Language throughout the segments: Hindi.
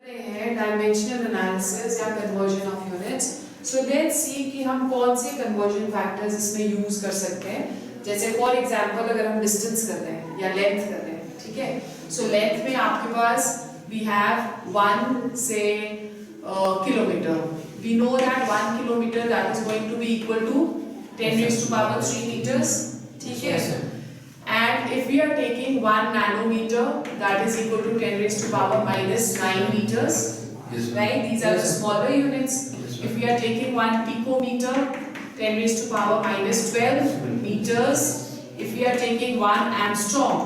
है डायमेंशनल एनालिसिस या conversion of units. So let's see कि हम कौन से कन्वर्जन फैक्टर्स इसमें यूज कर सकते हैं। जैसे फॉर एग्जांपल अगर हम डिस्टेंस कर रहे हैं या लेंथ कर रहे हैं, ठीक है। सो लेंथ में आपके पास वी हैव 1 से kilometre. We know that 1 kilometre that is going to be equal to 10 raised to power 3 meters, ठीक है। And if we are taking 1 nanometer, that is equal to 10 raised to power minus 9 meters, right? These are the smaller units. If we are taking 1 picometer, 10 raised to power minus 12 meters. If we are taking 1 angstrom,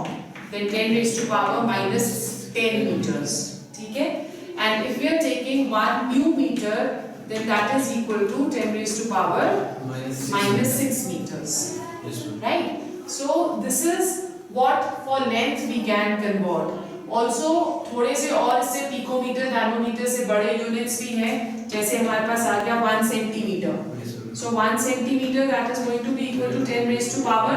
then 10 raised to power minus 10 meters, ठीक है। And if we are taking 1 new meter, then that is equal to 10 raised to power minus 6 meters, right? So this is what for length we can convert. Also थोड़े से और इससे पिकोमीटर नैनोमीटर से बड़े यूनिट्स भी हैं। जैसे हमारे पास आ गया 1 centimetre. So 1 centimeter that is going to be equal to 10 raised to power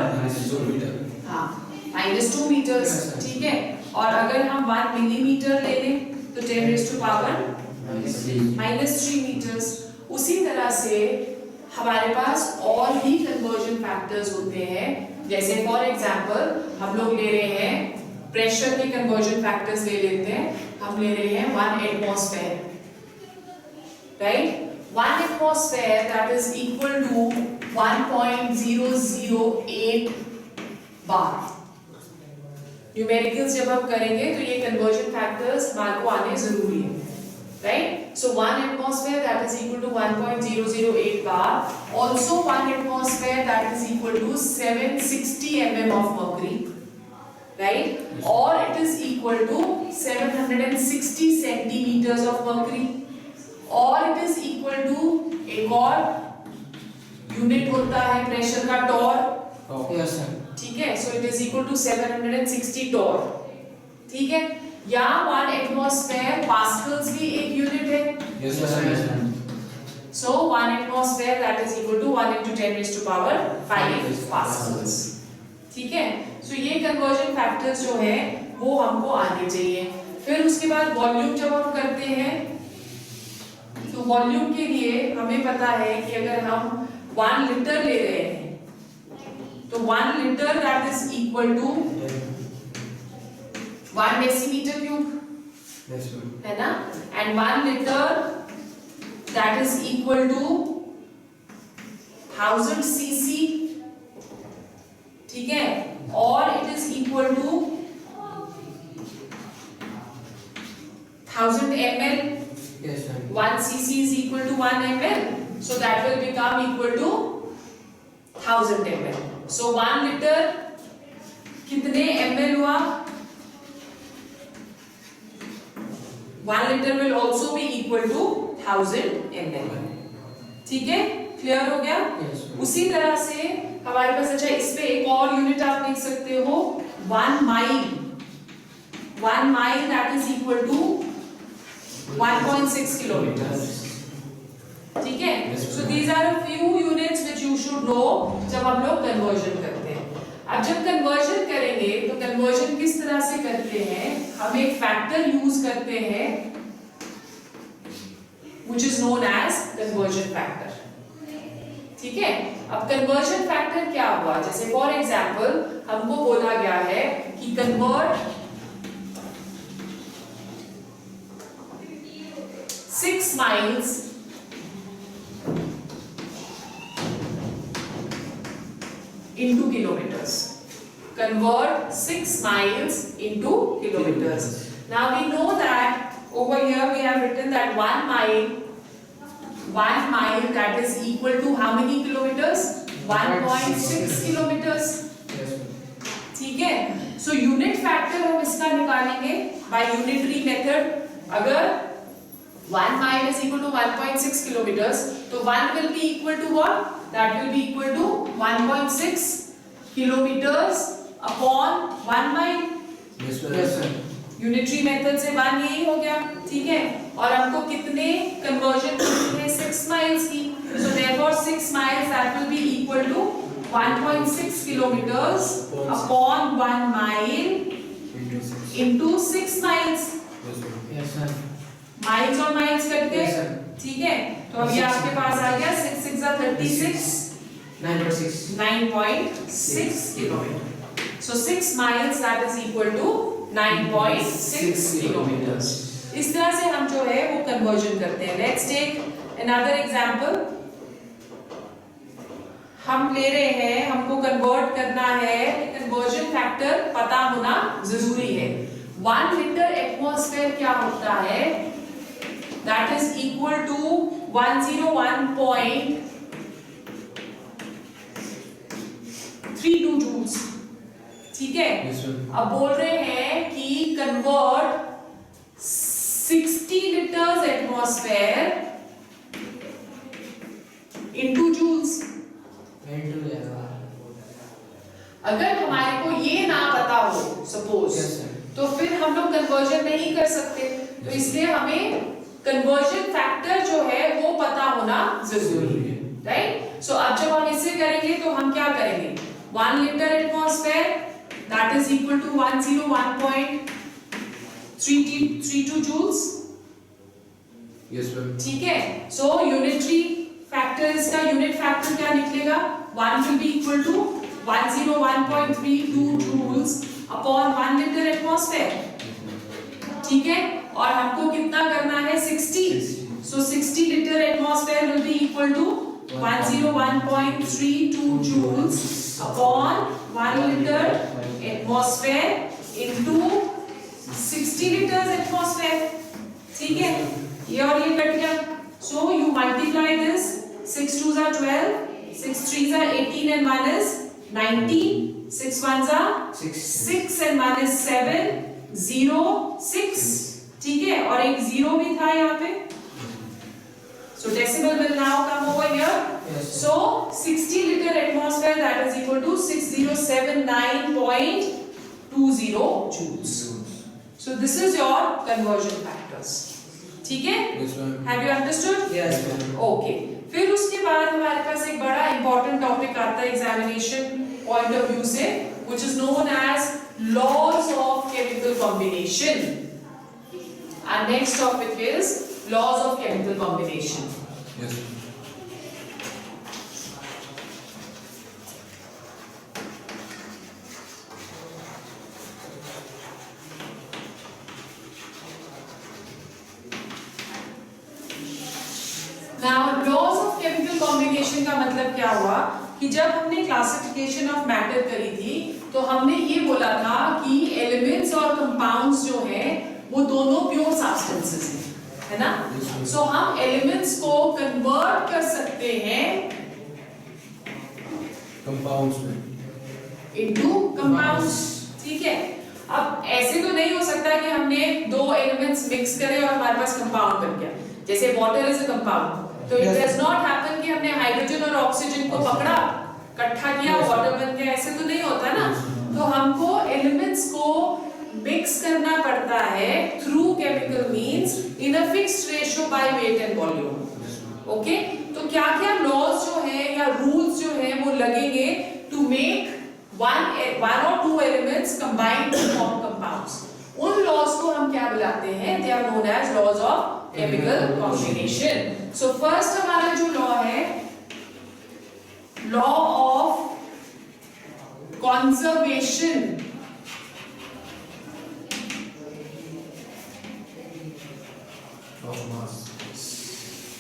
हाँ -2 meters, ठीक है। और अगर हम 1 मिलीमीटर ले लें तो 10 raised to power -3 meters। उसी तरह से हमारे पास और भी कन्वर्जन फैक्टर्स होते हैं। जैसे फॉर एग्जांपल हम लोग ले रहे हैं प्रेशर के कन्वर्जन फैक्टर्स ले लेते हैं। हम ले रहे हैं 1 atmosphere, right. 1 atmosphere that is equal to 1.008 bar. Numericals जब हम करेंगे तो ये कन्वर्जन फैक्टर्स हमारे को आने जरूरी है, right? So 1 atmosphere that is equal to 1.008 bar. Also 1 atmosphere that is equal to 760 mm of mercury, right? Or it is equal to 760 centimeters of mercury. Or it is equal to एक और यूनिट होता है प्रेशर का टॉर, ठीक है। So it is equal to 760 Tor, ठीक है। या 1 एटमॉस्फेयर पास्कल्स भी एक यूनिट है। So 1 atmosphere that is equal to 1 into 10 raised to power 5 pascals, ठीक है। So ये कन्वर्जन फैक्टर्स जो है वो हमको आने चाहिए। फिर उसके बाद वॉल्यूम जब हम करते हैं तो वॉल्यूम के लिए हमें पता है कि अगर हम 1 लीटर ले रहे हैं तो 1 litre that is equal to 1 decimeter cube, है ना। And 1 liter that is equal to 1000 cc, ठीक है। और it is equal to 1000 ml. 1 cc is equal to 1 ml, so that will become equal to 1000 ml. So 1 liter कितने ml हुआ? 1 liter will also be equal to 1000 ml, ठीक है। क्लियर हो गया? उसी तरह से हमारे पास अच्छा इस पे एक और यूनिट आप लिख सकते हो 1 mile. 1 mile that is equal to 1.6 kilometre, ठीक है। So these are a few units which you should know जब हम लोग कन्वर्जन करते हैं। अब जब कन्वर्जन करेंगे तो कन्वर्जन किस तरह से करते हैं, हम एक फैक्टर यूज करते हैं which is known as conversion factor, ठीक है। अब कन्वर्जन फैक्टर क्या हुआ? जैसे फॉर एग्जांपल हमको बोला गया है कि convert 6 miles into kilometers. Convert 6 miles into kilometers. Now we know that over here we have written that 1 mile that is equal to how many kilometers? 1.6 kilometers, ठीक है। So unit factor हम इसका निकालेंगे by unitary method। अगर 1 mile is equal to 1.6 kilometers, तो 1 will be equal to what? That will be equal to 1.6 kilometers upon 1 mile. Unitary method से 1 यही हो गया, ठीक है। और हमको कितने कन्वर्जन करनी है? 6 माइल्स की। So therefore 6 miles that will be equal to 1.6 kilometers upon 1 mile into 6 miles. Miles और माइल्स कट गए, ठीक है। तो अब ये आपके पास आ गया 6 6 36 9.6 kilometre. So 6 miles that is equal to 9.6 kilometers। इस तरह से हम जो है वो कन्वर्जन करते हैं। Let's take another example। हम ले रहे हैं, हमको कन्वर्ट करना है, कन्वर्जन फैक्टर पता होना जरूरी है। 1 लीटर एटमॉस्फेयर क्या होता है? That is equal to 101.32 joules, ठीक है। अब बोल रहे हैं कि convert 60 litres atmosphere into joules. अगर हमारे को ये ना पता हो सपोज, तो फिर हम लोग कन्वर्जन नहीं कर सकते। तो इसलिए हमें कन्वर्जन फैक्टर जो है वो पता होना जरूरी है, राइट। सो अब जब हम इससे करेंगे तो हम क्या करेंगे? 1 litre atmosphere that is equal to 101.32 joules, ठीक है। सो यूनिटरी फैक्टर, इसका यूनिट फैक्टर क्या निकलेगा? 1 will be equal to 101.32 joules upon 1 liter atmosphere, ठीक है। और हमको कितना करना है? 60। So 60 liter atmosphere will be equal to 101.32 joules upon 1 liter atmosphere into 60 liters atmosphere, ठीक है। ये और ये कट गया। So you multiply this, 6 2s are 12, 6 3s are 18 and 1 is 19, 6 1s are 6 and 1 is 7, 0 6, ठीक है। और एक 0 भी था यहाँ पे। So decimal will now come over here। So 60 liter atmosphere that is equal to 6079.20 joules। So this is your conversion factors, ठीक है। Have you understood? Yes। Okay। फिर उसके बाद हमारे पास एक बड़ा इंपॉर्टेंट टॉपिक आता है एग्जामिनेशन पॉइंट ऑफ व्यू से, which is known as laws of chemical combination। Our next topic is laws of chemical combination। Yes। Now laws of chemical combination का मतलब क्या हुआ कि जब हमने क्लासिफिकेशन ऑफ मैटर करी थी तो हमने ये बोला था कि एलिमेंट्स और कंपाउंड्स जो हैं वो दोनों प्योर सब्सटेंसेस हैं, है ना। सो हम एलिमेंट्स को कन्वर्ट कर सकते हैं कंपाउंड्स में इनटू कंपाउंड्स, ठीक है। अब ऐसे तो नहीं हो सकता कि हमने दो एलिमेंट्स मिक्स करे और हमारे पास कंपाउंड बन गया। जैसे वाटर इज अ कंपाउंड, तो इट डज नॉट हैपन कि हमने हाइड्रोजन और ऑक्सीजन को पकड़ा, इकट्ठा किया, वाटर बन गया, ऐसे तो नहीं होता ना। तो हमको एलिमेंट्स को मिक्स करना पड़ता है through chemical means in a fixed ratio by weight and volume, okay. तो क्या क्या लॉज जो है या रूल्स जो है वो लगेंगे to make one or two elements combined to form compounds। उन लॉज को हम क्या बुलाते हैं? They are known as laws of chemical combination. So first हमारा जो लॉ है, law of conservation.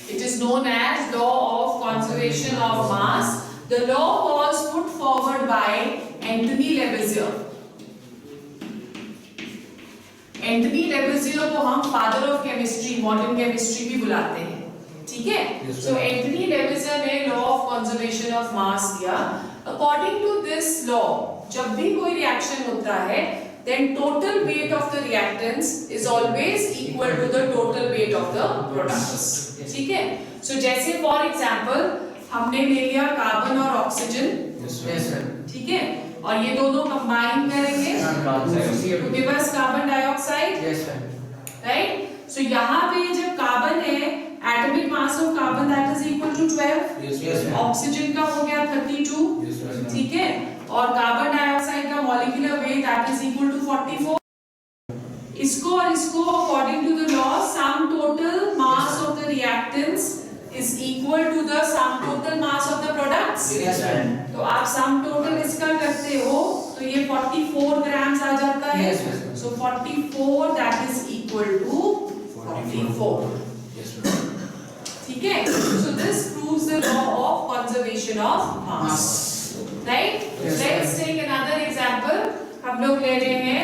It is known as law of conservation of mass। The law was put forward by Anthony Lavoisier। Anthony Lavoisier को हम father of chemistry, modern chemistry भी बुलाते हैं, ठीक है। सो एंथनी लेवेज़ियर ने law of conservation of mass दिया। अकॉर्डिंग टू दिस लॉ, जब भी कोई रिएक्शन होता है then total weight of the reactants is always equal to the total weight of the products, ठीक है। सो जैसे फॉर एग्जांपल हमने ले लिया कार्बन और ऑक्सीजन, ठीक है, और ये दोनों कंबाइन करेंगे to give us carbon dioxide, right. So यहाँ पे जब कार्बन है, atomic mass of carbon that is equal to 12, oxygen का हो गया 32, ठीक है, और कार्बन डाइऑक्साइड का molecular weight that is equal to 44। इसको और इसको according to the law sum total total mass of the products? Yes, ma'am. तो आप सम टोटल इसका करते हो तो ये 44 ग्राम्स आ जाता है। Yes, yes, ma'am. So 44 that is equal to 44। Yes, ma'am. ठीक है, so this proves the law of conservation of mass, right? Yes, let's take another example. हम लोग ले रहे हैं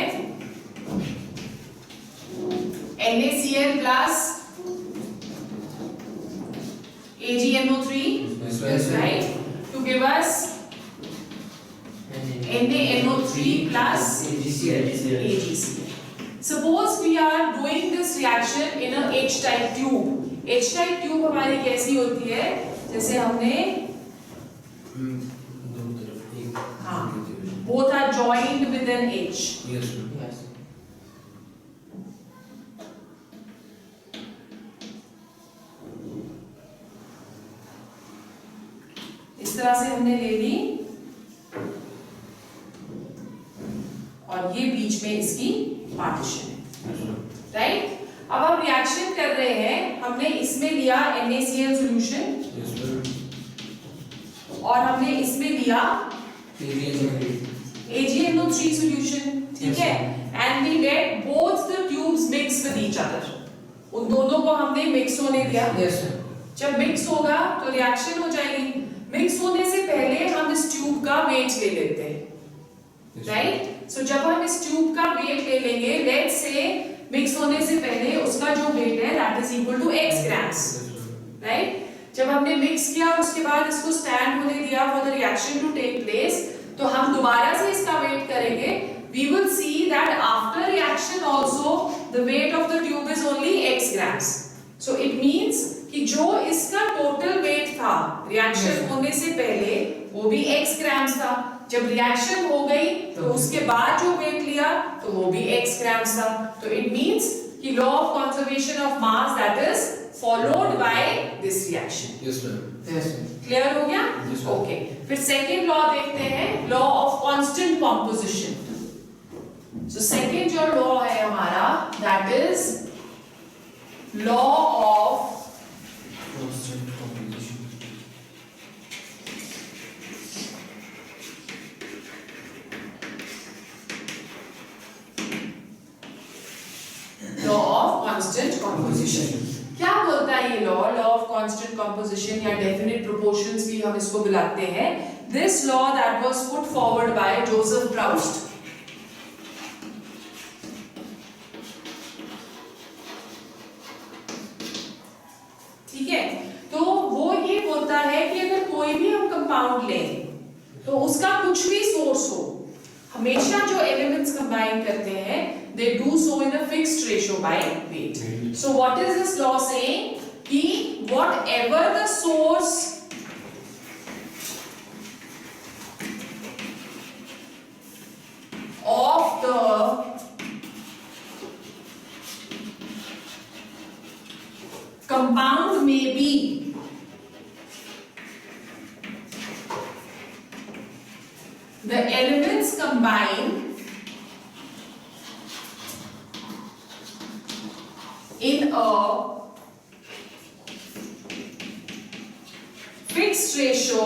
NaCl plus AgNO3, Yes, yes, right? To give us NaNO3 plus AgCl. Suppose we are doing this reaction in a H-type tube. H-type tube हमारी कैसी होती है? जैसे हमने हाँ, both are joined with an H. Yes, ma'am. इस तरह से हमने ले ली और ये बीच में इसकी पार्टीशन है, राइट? अब हम रिएक्शन कर रहे हैं, हमने इसमें लिया NaCl सॉल्यूशन Yes, ma'am. और हमने इसमें लिया AgNO3. AgNO3 सॉल्यूशन, ठीक है? And we let both the tubes mix with each other. उन दोनों को हमने मिक्स होने दिया। Yes, sir. जब मिक्स होगा तो रिएक्शन हो जाएगी। मिक्स होने से पहले हम इस ट्यूब का वेट ले लेते हैं, Yes, राइट? सो जब हम इस ट्यूब का वेट ले लेंगे, लेट्स से मिक्स होने से पहले उसका जो वेट है that is equal to x grams, right? जब हमने मिक्स किया उसके बाद इसको स्टैंड होने दिया for the reaction to take place, तो हम दोबारा से इसका वेट करेंगे। We will see that after reaction also the weight of the tube is only x grams. So it means कि जो इसका टोटल वेट था रिएक्शन होने से पहले वो भी x ग्राम्स था, जब रिएक्शन हो गई तो उसके बाद जो वेट लिया तो वो भी x ग्राम्स था। तो इट मींस कि law of conservation of mass that is followed by this reaction. Yes, ma'am. Yes, ma'am. Clear हो गया? Yes, ma'am. ओके, फिर सेकेंड लॉ देखते हैं, law of constant composition. So second जो लॉ है हमारा that is law of Constant composition. Law of constant composition. क्या बोलता है ये law? Law of constant composition या डेफिनिट प्रोपोर्शंस भी हम इसको बुलाते हैं। This law that was put forward bye Joseph Proust. ठीक है, तो वो ये बोलता है कि अगर कोई भी हम कंपाउंड लें तो उसका कुछ भी सोर्स हो, हमेशा जो एलिमेंट्स कंबाइन करते हैं they do so in a fixed ratio by weight. So what is this law saying? कि whatever the source of the compound may be, the elements combine in a fixed ratio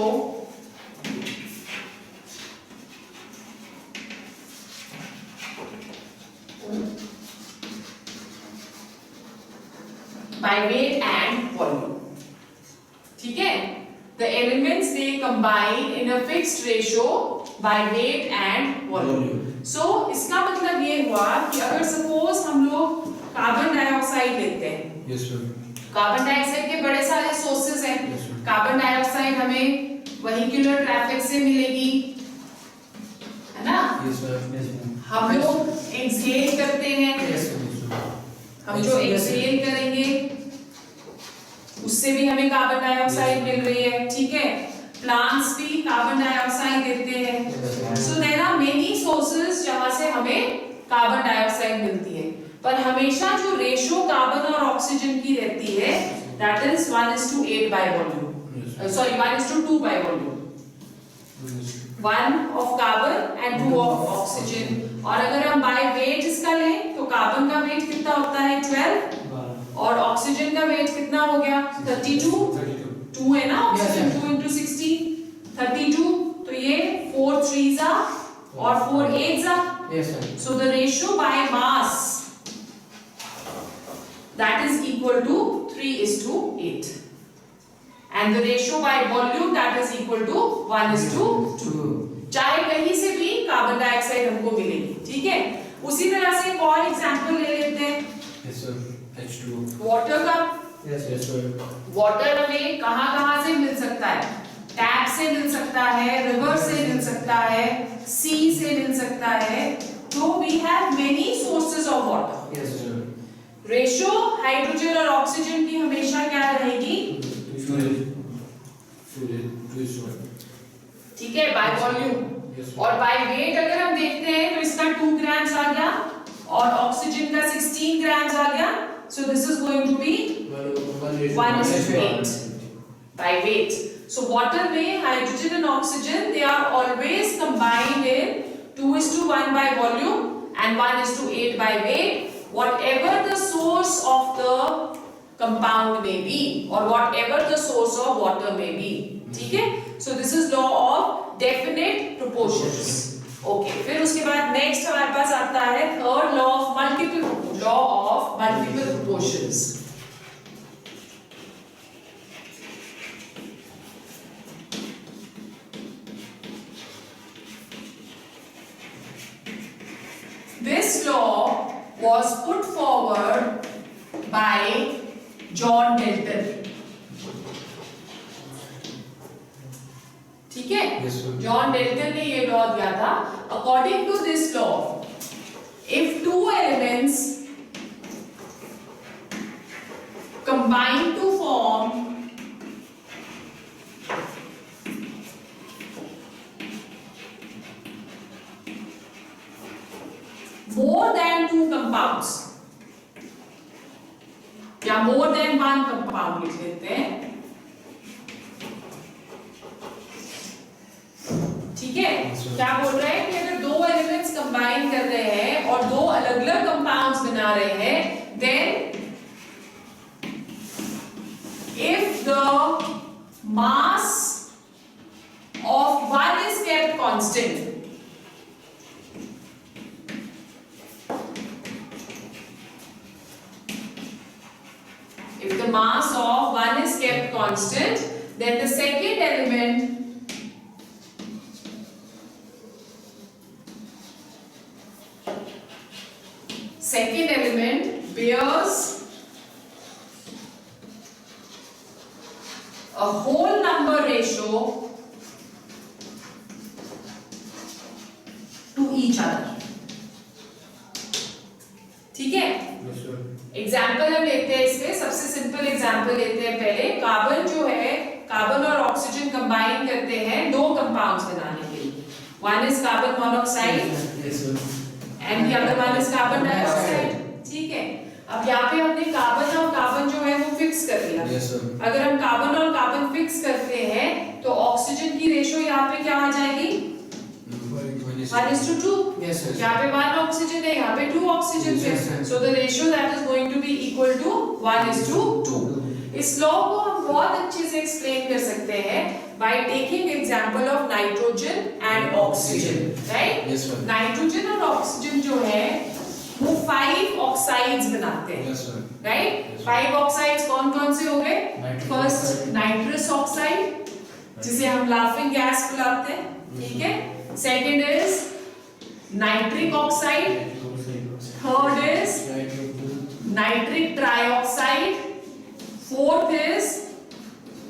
by weight and volume. ठीक है, the elements they combine in a fixed ratio by weight and volume. So इसका मतलब ये हुआ कि अगर सपोज हम लोग कार्बन डाइऑक्साइड लेते हैं, Yes, ma'am. कार्बन डाइऑक्साइड के बड़े सारे सोर्सेज हैं। Yes, ma'am. कार्बन डाइऑक्साइड हमें वेहिकुलर ट्रैफिक से मिलेगी, है ना? Yes, ma'am. Yes, ma'am. हम लोग एक्सहेल करते हैं, Yes, ma'am. हम जो एक्सहेल करेंगे उससे भी हमें कार्बन डाइऑक्साइड मिल रही है, ठीक है? प्लांट्स भी कार्बन डाइऑक्साइड देते हैं। So there are many sources जहां से हमें कार्बन डाइऑक्साइड मिलती है, पर हमेशा जो रेशियो कार्बन और ऑक्सीजन की रहती है that is 1:8 by volume, sorry 1:2 by volume, 1 of carbon and 2 of oxygen। और अगर हम बाय वेट इसका लें तो कार्बन का वेट कितना होता है 12 और ऑक्सीजन का वेट कितना हो गया 32, 2 है ना Yes, ऑक्सीजन, sir. 2 into 16 32, तो ये 4 3s और 4 8s। Yes, sir. So the ratio by mass that is equal to 3:8, and the ratio by volume that is equal to 1:2। चाहे कहीं से भी कार्बन डाइऑक्साइड हमको मिलेगी, ठीक है। उसी तरह से एक और एग्जांपल ले लेते हैं Yes, sir. H2O. वाटर का। Yes, yes, sir. वाटर हमें कहाँ से मिल सकता है? टैप से मिल सकता है, रिवर से मिल सकता है, सी से मिल सकता है। तो we have many sources of water. Yes, sir. Ratio hydrogen और ऑक्सीजन की हमेशा क्या रहेगी? ठीक है, बाय वॉल्यूम। और बाय वेट अगर हम देखते हैं तो इसका 2 ग्राम्स आ गया और ऑक्सीजन का 16 ग्राम्स आ गया। So this is going to be 1:8 by weight. So water में hydrogen and oxygen they are always combined in 2:1 by volume and 1:8 by weight. Whatever the source of the compound may be or whatever the source of water may be. ठीक है? So this is law of definite proportions. Okay. फिर उसके बाद next हमारे पास आता है third law of multiple proportions. This law was put forward by John Dalton. ठीक है? Yes, sir. जॉन डेल्टन ने ये लॉ दिया था। According to this law, if two elements combine to form more than 2 compounds या more than 1 compound लिख लेते हैं, ठीक है। क्या बोल रहे हैं कि अगर 2 एलिमेंट्स कंबाइन कर रहे हैं और 2 अलग अलग कंपाउंड्स बना रहे हैं, then if the mass of one is kept constant, if the mass of one is kept constant, then the second element bears a whole number ratio to each other. ठीक है? एग्जाम्पल हम लेते हैं इसमें, सबसे सिंपल एग्जाम्पल लेते हैं पहले। कार्बन जो है, कार्बन और ऑक्सीजन कंबाइन करते हैं 2 कंपाउंड्स बनाने के लिए। One is carbon monoxide and the other one is carbon dioxide. ठीक है। अब यहाँ पे हमने कार्बन और कार्बन जो है वो फिक्स कर दिया। Yes, sir. अगर हम कार्बन और कार्बन फिक्स करते हैं तो ऑक्सीजन की रेशो यहाँ पे क्या आ जाएगी? 1:2. Yes, sir. यहाँ पे 1 ऑक्सीजन है, यहाँ पे 2 ऑक्सीजन है। Yes, sir. So the ratio that is going to be equal to 1:2. इस लॉ को हम बहुत अच्छे से एक्सप्लेन कर सकते हैं by taking example of nitrogen and oxygen, right? Yes, sir. Nitrogen और ऑक्सीजन जो है वो 5 ऑक्साइड्स बनाते हैं, Yes, sir. Right? Yes, sir. 5 oxides कौन कौन से हो गए? Nitric first oxide. Nitrous oxide जिसे हम लाफिंग गैस बुलाते हैं, ठीक है। Second is nitric oxide, third is nitric trioxide, fourth is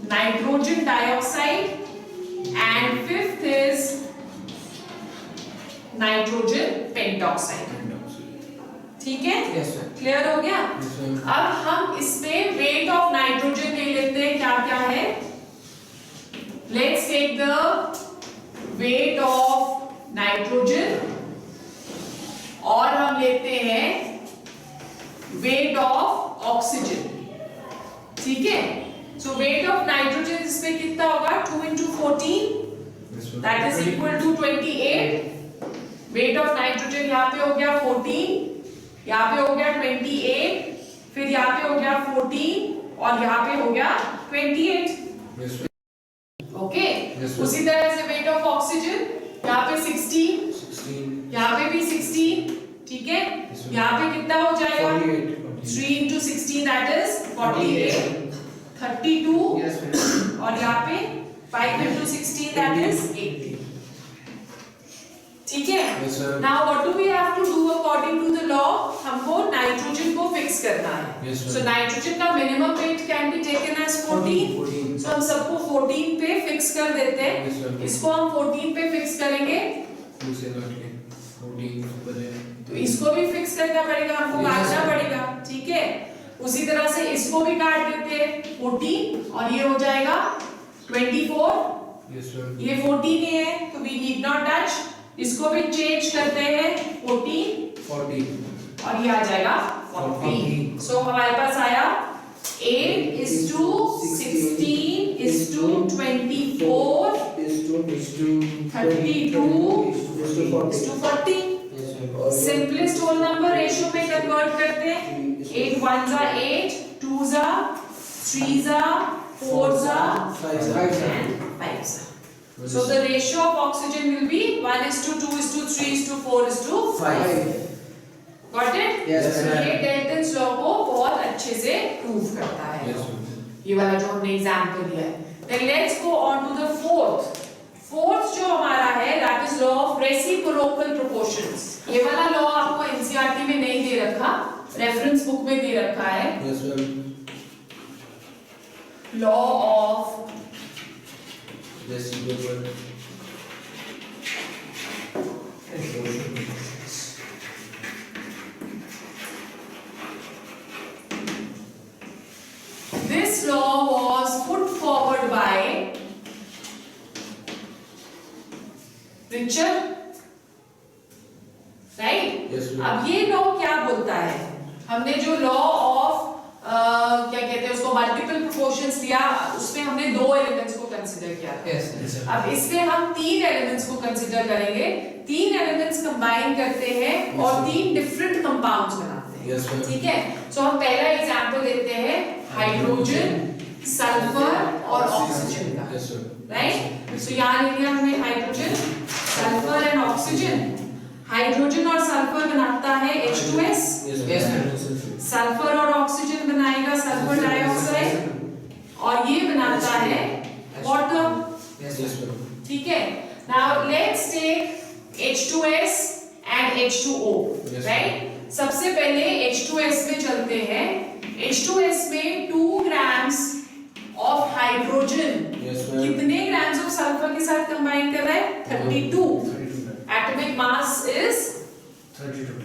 nitrogen dioxide and fifth is nitrogen pentoxide. ठीक है, Yes, sir. क्लियर हो गया? Yes, sir. अब हम इसमें वेट ऑफ नाइट्रोजन ले लेते हैं, क्या क्या है। Let's take the weight of nitrogen और हम लेते हैं वेट ऑफ ऑक्सीजन, ठीक है। सो वेट ऑफ नाइट्रोजन इसमें कितना होगा? 2 into 14, Yes, sir. that is equal to 28. Wait of nitrogen यहाँ पे हो गया 14, यहाँ पे हो गया 28, फिर यहाँ पे हो गया 14 और यहाँ पे हो गया 28। Yes, sir. Okay Yes, sir. उसी तरह से वेट ऑफ ऑक्सीजन यहाँ पे 16, 16. यहाँ पे भी 16, ठीक है, Yes, sir. यहाँ पे कितना हो जाएगा 48. 3 into 16 that is 48, 32 Yes, ma'am. और यहाँ पे 5 into 16 that is 80, ठीक है। Yes, sir. Now what do we have to do according to the law? हमको नाइट्रोजन को फिक्स करना है। Yes, sir. So नाइट्रोजन का minimum weight can be taken as 14। 14. So हम सबको 14 पे फिक्स कर देते हैं। Yes, sir. इसको हम 14 पे फिक्स करेंगे 2 से काट के 14 ऊपर है. तो इसको भी फिक्स करना पड़ेगा, हमको Yes, काटना sir. पड़ेगा, ठीक है। उसी तरह से इसको भी काट देते हैं 14 और ये हो जाएगा 24, Yes, sir. ये 14 ही है तो वी नीड नॉट टच। इसको भी चेंज करते हैं 14 40. और ये आ जाएगा 40। सो हमारे पास आया 8 is to 16 is to 24 is to 32 is to 40. is to 40। Yes, sir. Simplest whole number ratio में कन्वर्ट करते हैं। 8 1s are 8, 2s are 3s are 4s are 5 and 5s are। So the ratio of oxygen will be 1 is to 2 is to 3 is to 4 is to 5. Got it? Yes, So ma'am. ये Dalton's law को बहुत अच्छे से प्रूव करता है। Yes, sir. ये वाला जो हमने एग्जांपल दिया है। Then let's go on to the fourth जो हमारा है that is law of reciprocal proportions। ये वाला लॉ आपको एनसीईआरटी में नहीं दे रखा, रेफरेंस बुक में दे रखा है। Yes, sir. Law of Reciprocal. This law was put forward by Richard, right? Yes, sir. अब ये लॉ क्या बोलता है? हमने जो लॉ ऑफ क्या कहते हैं उसको मल्टीपल प्रोपोर्शंस दिया, उसमें हमने दो एलिमेंट्स को कंसीडर किया था। Yes, sir. अब इसमें हम तीन एलिमेंट्स को कंसीडर करेंगे। तीन एलिमेंट्स कंबाइन करते हैं और तीन डिफरेंट कंपाउंड्स बनाते हैं। Yes, sir. ठीक है, सो हम पहला एग्जांपल लेते हैं हाइड्रोजन, सल्फर और ऑक्सीजन का। Yes, sir. राइट, सो यहाँ ले लिया हमने hydrogen, sulphur and oxygen. Hydrogen और सल्फर बनाता है H2S, Yes, sir. सल्फर और ऑक्सीजन बनाएगा सल्फर डाइऑक्साइड, और ये बनाता है वाटर। Yes, sir. ठीक है, now let's take H2S and H2O, Yes, राइट। सबसे पहले H2S में चलते हैं। H2S में 2 grams of hydrogen Yes, sir. कितने ग्राम्स ऑफ सल्फर के साथ कंबाइन कर रहा है? 32। 32. Atomic mass is 32.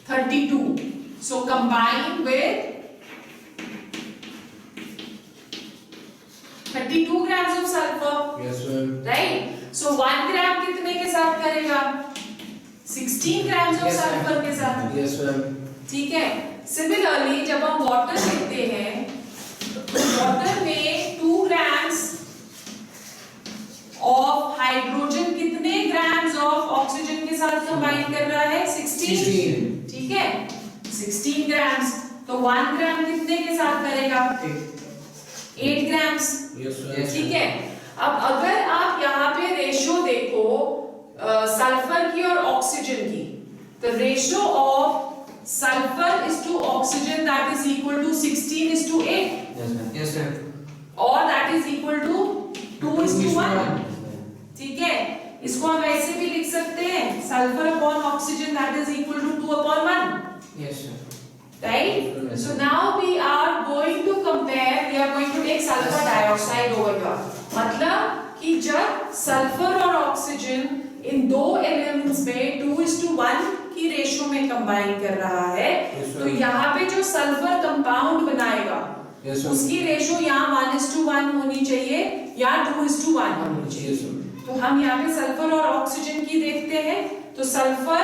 32। So combine with 32 grams of sulfur, Yes, sir. right? So 1 gram कितने के साथ करेगा? 16 grams of Yes, ma'am. sulfur के साथ, Yes, sir. ठीक है। सिमिलरली जब हम वाटर लेते हैं तो वाटर में 2 grams ऑफ हाइड्रोजन कितने ग्राम्स ऑफ ऑक्सीजन के साथ कंबाइन कर रहा है? 16, ठीक है, 16 ग्राम्स। तो 1 ग्राम कितने के साथ करेगा? 8 ग्राम्स, Yes, sir. ठीक है। अब अगर आप यहाँ पे रेशियो देखो सल्फर की और ऑक्सीजन की, तो ratio of sulphur is to oxygen that is equal to 16 is to 8, Yes, sir. Yes, sir. और that is equal to 2 is to 1, ठीक है। इसको हम ऐसे भी लिख सकते हैं, sulphur upon oxygen that is equal to 2 upon 1, Yes, sir. right? Yes. So now we are going to compare, we are going to take sulfur dioxide over here। मतलब कि जब सल्फर और ऑक्सीजन इन दो एलिमेंट्स में 2 is to 1 की रेशियो में कंबाइन कर रहा है, Yes, sir. तो यहाँ पे जो सल्फर कंपाउंड बनाएगा Yes, sir. उसकी रेशियो यहाँ 1 is to 1 होनी चाहिए या 2 is to 1 होनी चाहिए। Yes, sir. तो हम यहाँ पे सल्फर और ऑक्सीजन की देखते हैं, तो सल्फर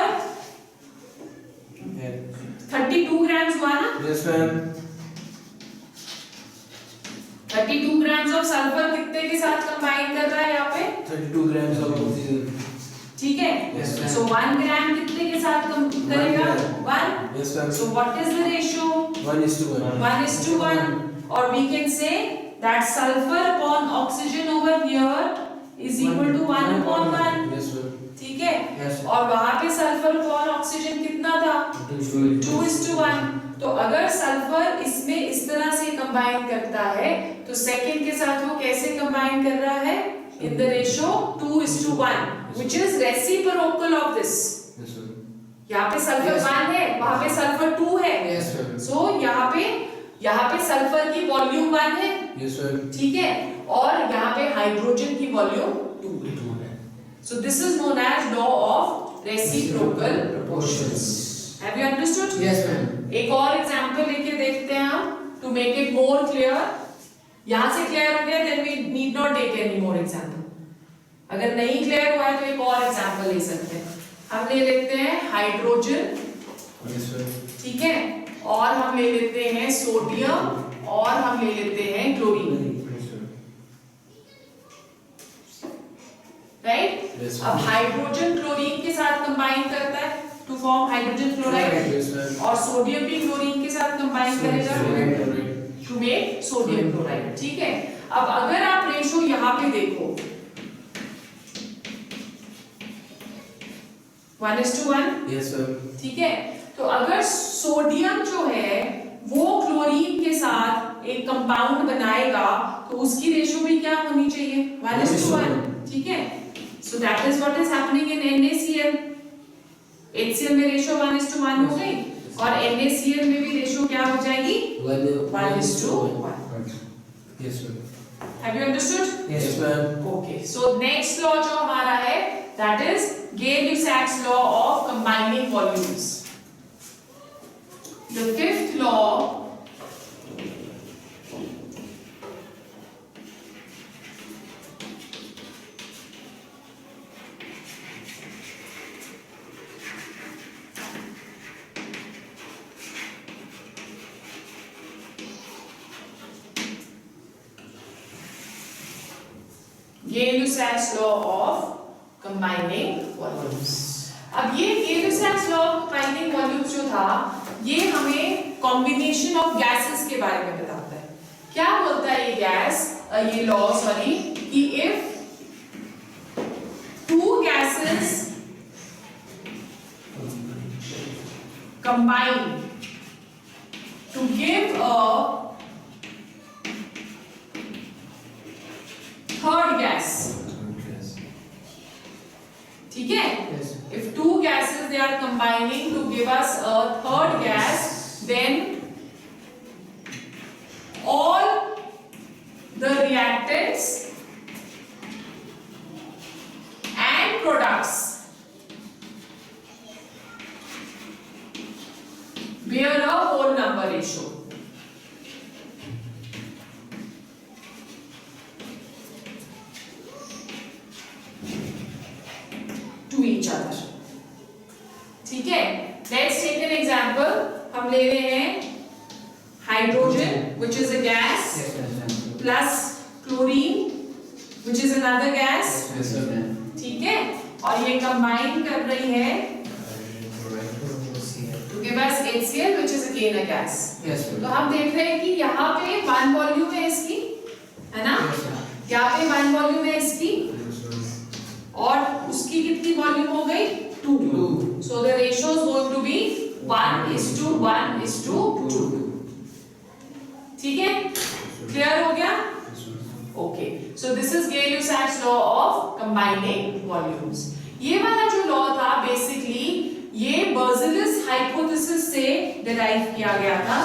32 ग्राम्स हुआ ना। Yes, ma'am. 32 grams of sulphur कितने के साथ कंबाइन कर रहा है यहाँ पे? 32 grams of oxygen. ठीक है, Yes, ma'am. सो 1 ग्राम कितने के साथ करेगा? 1। Yes, ma'am. So what is the ratio? 1 is to 1. 1 is to 1, or we can say that sulfur upon oxygen over here is equal to 1/1, Yes, sir. ठीक है? Yes, sir. और वहां पे सल्फर अपॉन ऑक्सीजन कितना था? 2:1। तो अगर सल्फर इसमें इस तरह से कंबाइन करता है तो सेकंड के साथ वो कैसे कंबाइन कर रहा है? In the ratio 2:1, which is reciprocal of this. Yes, sir. यहाँ पे सल्फर Yes. 1 है, वहां पे सल्फर 2 है। Yes, sir. सो यहाँ पे सल्फर की वॉल्यूम 1 है, Yes, sir. ठीक है? और यहाँ पे हाइड्रोजन की वॉल्यूम 2 है। So this is known as law of reciprocal proportions. Have you understood? Yes, ma'am. एक और एग्जांपल लेके देखते हैं हम to make it more clear. यहाँ से क्लियर हो गया, then we need not take any more example. अगर नहीं क्लियर हुआ है तो एक और एग्जांपल ले सकते हैं। हम ले लेते हैं हाइड्रोजन, Yes, sir. ठीक है, और हम ले लेते हैं सोडियम, और हम ले लेते हैं chlorine, Yes, sir. Right? Yes, अब हाइड्रोजन क्लोरीन के साथ कंबाइन करता है to form hydrogen chloride, Yes, sir. और सोडियम भी क्लोरीन के साथ कंबाइन करेगा Right. To make sodium chloride, ठीक है? अब अगर आप रेशो यहाँ पे देखो 1:1, Yes, sir. ठीक है? तो अगर सोडियम जो है वो क्लोरीन के साथ एक कंपाउंड बनाएगा तो उसकी रेशो भी क्या होनी चाहिए? 1:1, ठीक है? So that is what is happening in NaCl. HCl में रेशो 1:1 हो गई, और NaCl में भी रेशो क्या हो जाएगी? 1:1. Yes, sir. Have you understood? Yes, ma'am. Okay. So next law जो हमारा है that is Gay-Lussac's law of combining volumes. The fifth law Gay-Lussac's law of combining volumes. अब ये Gay-Lussac's law of combining volumes जो था ये हमें combination of gases के बारे में बताता है। क्या बोलता है ये गैस, ये लॉ सॉरी, कि if two gases combine to give a third gas, ठीक है? Yes. If two gases they are combining to give us a third gas, then all the reactants and products bear a whole number ratio. To each other. ठीक है? Let's take an example. हम ले रहे हैं hydrogen which is a gas Yes, ma'am. plus chlorine which is another gas, Yes, sir. ठीक है? और ये कंबाइन कर रही है to give us HCl which is again a gas. Yes, sir. तो हम देख रहे हैं कि यहाँ पे 1 वॉल्यूम है इसकी, है ना? Yes, sir. यहाँ पे 1 वॉल्यूम है इसकी, और उसकी कितनी वॉल्यूम हो गई? 2. So the ratio is going to be 1:1:2. ठीक है? क्लियर हो गया? Okay. So this is Gay-Lussac's law of combining volumes. ये वाला जो लॉ था बेसिकली ये बर्जेलिस हाइपोथेसिस से डिराइव किया गया था।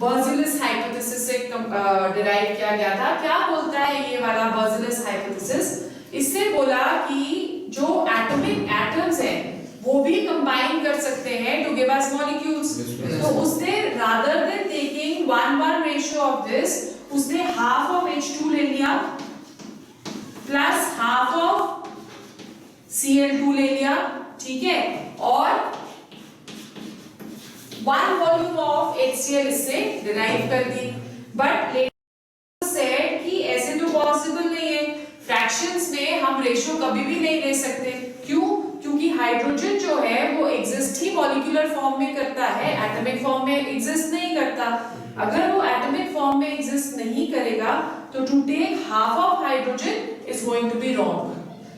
बर्जेलिस हाइपोथेसिस से डिराइव किया गया था। क्या बोलता है ये वाला बर्जेलिस हाइपोथेसिस? इससे बोला कि जो एटॉमिक एटम्स हैं वो भी कंबाइन कर सकते हैं टू गिव अस मॉलिक्यूल्स। तो उसने rather than taking 1:1 ratio of this, उसने हाफ ऑफ H2 ले लिया प्लस हाफ ऑफ Cl2 ले लिया, ठीक है, और 1 वॉल्यूम ऑफ HCl इससे डिराइव कर दी। बट लेटर सेड कि ऐसे तो पॉसिबल नहीं है, फ्रैक्शंस में हम रेशियो कभी भी नहीं ले सकते, ही मॉलिक्यूलर फॉर्म में करता है, एटॉमिक फॉर्म में एग्जिस्ट नहीं करता। अगर वो एटॉमिक फॉर्म में एग्जिस्ट नहीं करेगा तो to take half of hydrogen is going to be wrong.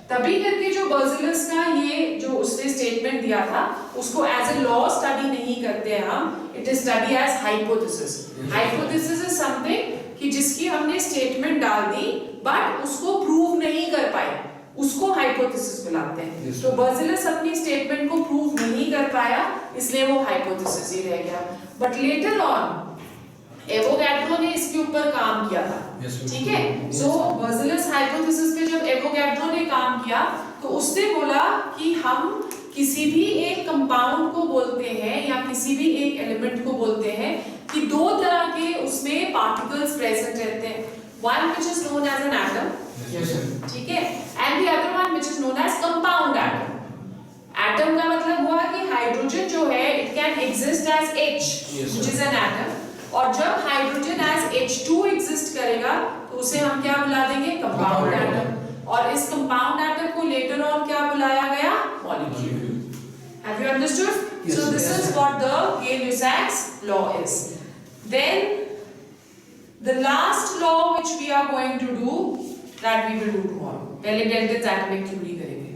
तभी करके जो बर्जिलस का ये जो उसने स्टेटमेंट दिया था उसको एज ए लॉ स्टडी नहीं करते हम, it is study as hypothesis. Hypothesis is something कि जिसकी हमने स्टेटमेंट डाल दी बट उसको प्रूव नहीं कर पाए, उसको हाइपोथेसिस बुलाते हैं। तो बर्जिलस अपनी स्टेटमेंट को प्रूव नहीं कर पाया इसलिए वो हाइपोथेसिस ही रह गया। बट लेटर ऑन एवोगैड्रो ने इसके ऊपर काम किया था, ठीक है। सो बर्जिलस हाइपोथेसिस पे जब एवोगैड्रो ने काम किया तो उसने बोला कि हम किसी भी एक कंपाउंड को बोलते हैं या किसी भी एक एलिमेंट को बोलते हैं कि दो तरह के उसमें पार्टिकल्स प्रेजेंट रहते हैं, one which is known as an atom, ठीक है, and the other one which is known as compound atom. Atom का मतलब हुआ कि हाइड्रोजन जो है it can exist as H which is an atom, और जब हाइड्रोजन एज H2 एग्जिस्ट करेगा तो उसे हम क्या बुला देंगे, कंपाउंड एटम। और इस कंपाउंड एटम को लेटर ऑन क्या बुलाया गया, molecule. Have you understood? Yes, So this yes, is sir. what the Gay-Lussac's law is. Then the last law which we are going to do that we will do tomorrow. पहले डेल्टा's atomic theory करेंगे,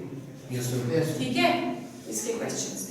Yes, sir. Yes. ठीक है। इसके questions